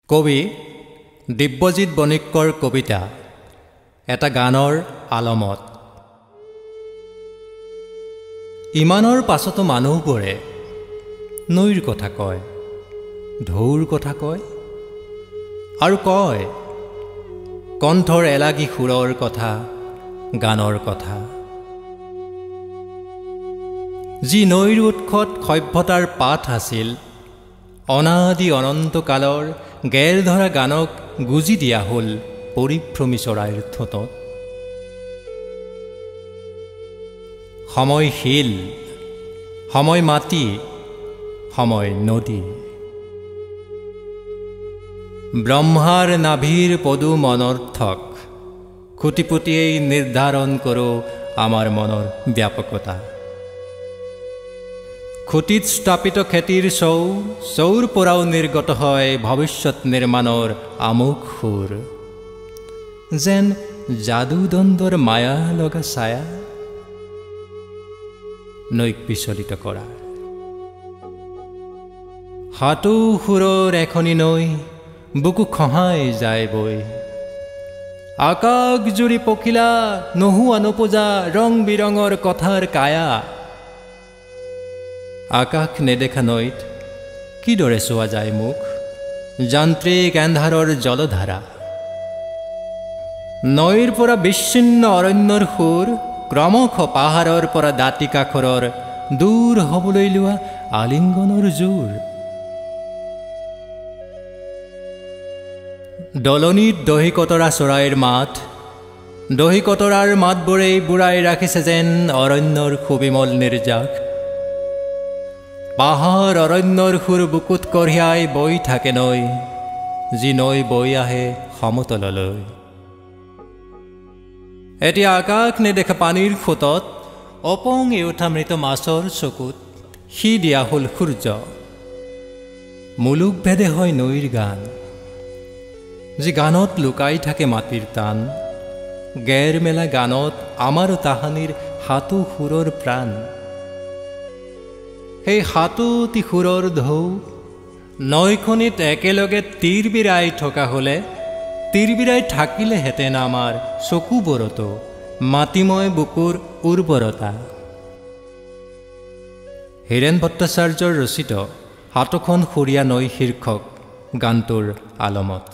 কবি দিব্যজিৎ বণিক্কৰ কবিতা এটা গানৰ আলমত। ইমানৰ পাছতো মানুহবোৰে নৈৰ কথা কয়, ঢৌৰ কথা কয় আৰু কয় কণ্ঠৰ এলাগী সুৰৰ কথা, গানৰ কথা। যি নৈৰ উৎসত সভ্যতাৰ পাঠ আছিল, অনাদি অনন্ত কালৰ গেৰ ধৰা গানক গুজি দিয়া হ'ল পৰিভ্ৰমী চৰাইৰ ঠোঁটত। সময় শিল, সময় মাটি, সময় নদী। ব্ৰহ্মাৰ নাভিৰ পদুম অনৰ্থক, খুটিপুটিয়েই নিৰ্ধাৰণ কৰোঁ আমাৰ মনৰ ব্যাপকতা। খুটিত স্থাপিত খেতিৰ চৌৰ পৰাও নিৰ্গত হয় ভৱিষ্যত নিৰ্মাণৰ আমোক সুৰ, যেন যাদুদণ্ডৰ মায়া লগা ছায়া নৈক বিচলিত কৰা। হাতৌ সুৰৰ এখনি নৈ বুকু খহাই যায় বৈ। আকাশ জুৰি পখিলা নোহোৱা নোপোজা ৰং বিৰঙৰ কথাৰ কায়া। আকাশ নেদেখা নৈত কিদৰে চোৱা যায় মুখ, যান্ত্ৰিক এন্ধাৰৰ জলধাৰা। নৈৰ পৰা বিচ্ছিন্ন অৰণ্যৰ সুৰ ক্ৰমশ পাহাৰৰ পৰা দাঁতি কাষৰৰ দূৰ হ'বলৈ লোৱা আলিংগনৰ জোৰ। দলনিত দহি কতৰা চৰাইৰ মাত, দহি কতৰাৰ মাতবোৰেই বুঢ়াই ৰাখিছে যেন অৰণ্যৰ সুবিমল নিৰ্যাস। পাহাৰ অৰণ্যৰ সুৰ বুকুত কঢ়িয়াই বৈ থাকে নৈ, যি নৈ বৈ আহে সমতললৈ। এতিয়া আকাশ নেদেখা পানীৰ সোঁতত অপঙি উঠা মৃত মাছৰ চকুত সি দিয়া হ'ল সূৰ্য। মুলুক ভেদে হয় নৈৰ গান, যি গানত লুকাই থাকে মাটিৰ টান। গেৰ মেলা গানত আমাৰো তাহানিৰ হাতু সুৰৰ প্ৰাণ। সেই হাতুতি সুৰৰ ঢৌ নৈখনিত একেলগে তিৰবিৰাই থকা হ'লে, তিৰবিৰাই থাকিলেহেঁতেন আমাৰ চকুবোৰতো মাটিময় বুকুৰ উৰ্বৰতা। হীৰেন ভট্টাচাৰ্যৰ ৰচিত হাতখন সুৰীয়া নৈ শীৰ্ষক গানটোৰ আলমত।